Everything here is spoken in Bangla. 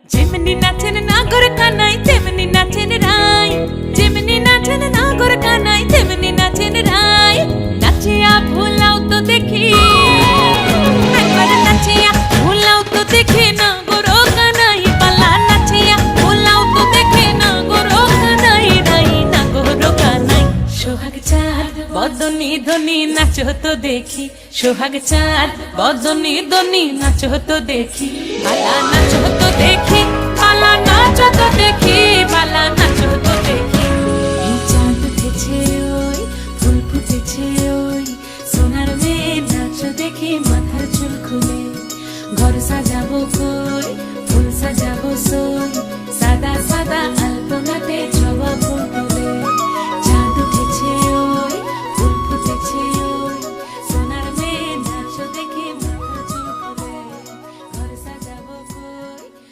যেমনি নাচেন নাগর কানাই তেমনি নাচেন রাই, যেমনি নাচেন নাগর কানাই তেমনি নাচেন রাই। নাচিয়া ভোলাও তো দেখি, একবার নাচিয়া ভোলাও তো দেখি নাগর কানাই পালা। নাচিয়া ভোলাও তো দেখি নাগর কানাই রাই, নাগর কানাই। সোহাগ চাঁদ বদনি ধনি নাচো তো দেখি, সোহাগ চাঁদ বদনি ধনি নাচো তো দেখি, পালা নাচো তো